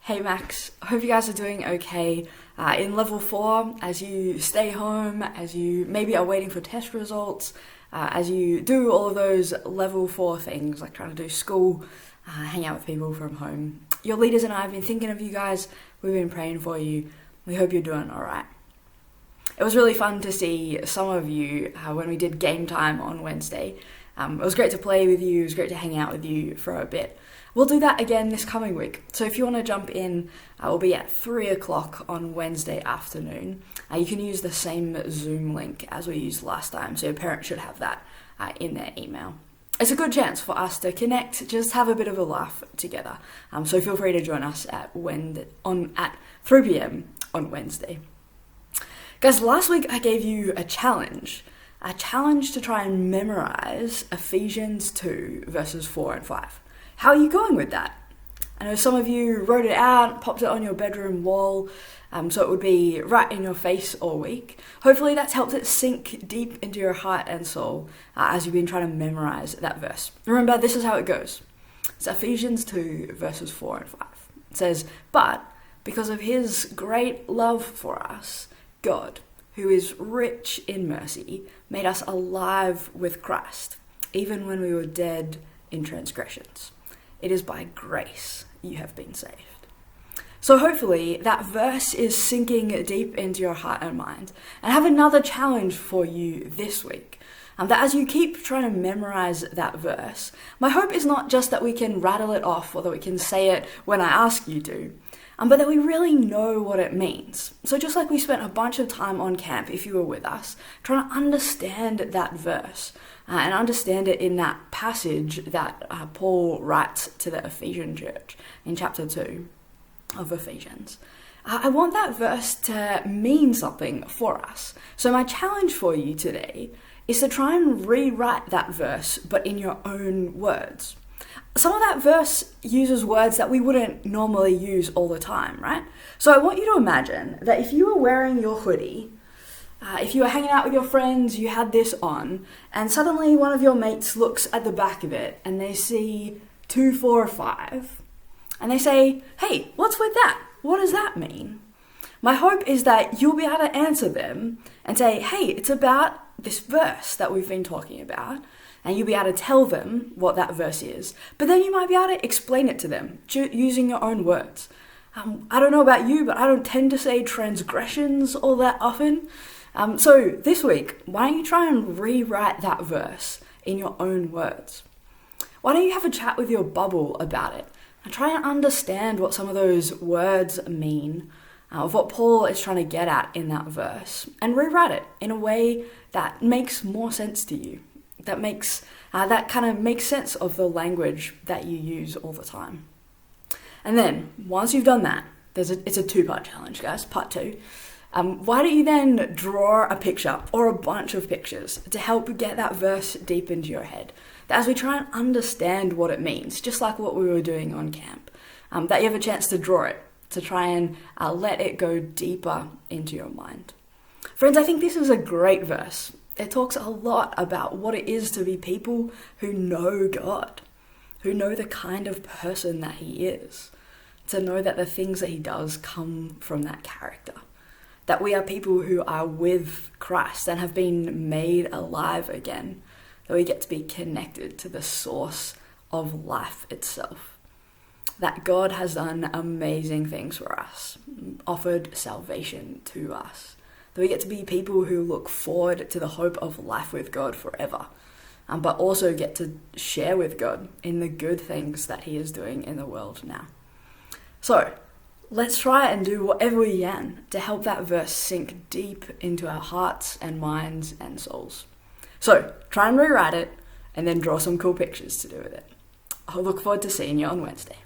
Hey Max, hope you guys are doing okay. In level 4, as you stay home, as you maybe are waiting for test results, as you do all of those level 4 things like trying to do school, hang out with people from home. Your leaders and I have been thinking of you guys, we've been praying for you, we hope you're doing alright. It was really fun to see some of you when we did game time on Wednesday. It was great to play with you, it was great to hang out with you for a bit. We'll do that again this coming week. So if you want to jump in, we'll be at 3 o'clock on Wednesday afternoon. You can use the same Zoom link as we used last time, so your parents should have that in their email. It's a good chance for us to connect, just have a bit of a laugh together. So feel free to join us at 3 p.m. on Wednesday. Guys, last week I gave you a challenge to try and memorize Ephesians 2 verses 4 and 5. How are you going with that? I know some of you wrote it out, popped it on your bedroom wall, so it would be right in your face all week. Hopefully that's helped it sink deep into your heart and soul as you've been trying to memorize that verse. Remember, this is how it goes. It's Ephesians 2 verses 4 and 5. It says, "But because of his great love for us, God, who is rich in mercy, made us alive with Christ, even when we were dead in transgressions. It is by grace you have been saved." So hopefully that verse is sinking deep into your heart and mind. And I have another challenge for you this week. That as you keep trying to memorize that verse, my hope is not just that we can rattle it off or that we can say it when I ask you to, but that we really know what it means. So just like we spent a bunch of time on camp, if you were with us, trying to understand that verse and understand it in that passage that Paul writes to the Ephesian church in chapter 2 of Ephesians. I want that verse to mean something for us. So my challenge for you today is to try and rewrite that verse, but in your own words. Some of that verse uses words that we wouldn't normally use all the time, right? So I want you to imagine that if you were wearing your hoodie, if you were hanging out with your friends, you had this on, and suddenly one of your mates looks at the back of it and they see 2, 4, 5, and they say, "Hey, what's with that? What does that mean?" My hope is that you'll be able to answer them and say, "Hey, it's about this verse that we've been talking about," and you'll be able to tell them what that verse is. But then you might be able to explain it to them using your own words. I don't know about you, but I don't tend to say transgressions all that often. So this week, why don't you try and rewrite that verse in your own words? Why don't you have a chat with your bubble about it and try and understand what some of those words mean, of what Paul is trying to get at in that verse, and rewrite it in a way that makes more sense to you, that kind of makes sense of the language that you use all the time. And then, once you've done that, it's a 2-part challenge, guys, part 2. Why don't you then draw a picture or a bunch of pictures to help get that verse deep into your head? That as we try and understand what it means, just like what we were doing on camp, that you have a chance to draw it, to try and let it go deeper into your mind. Friends, I think this is a great verse. It talks a lot about what it is to be people who know God, who know the kind of person that he is, to know that the things that he does come from that character. That we are people who are with Christ and have been made alive again. That we get to be connected to the source of life itself. That God has done amazing things for us, offered salvation to us. That we get to be people who look forward to the hope of life with God forever, but also get to share with God in the good things that he is doing in the world now. So, let's try and do whatever we can to help that verse sink deep into our hearts and minds and souls. So, try and rewrite it and then draw some cool pictures to do with it. I'll look forward to seeing you on Wednesday.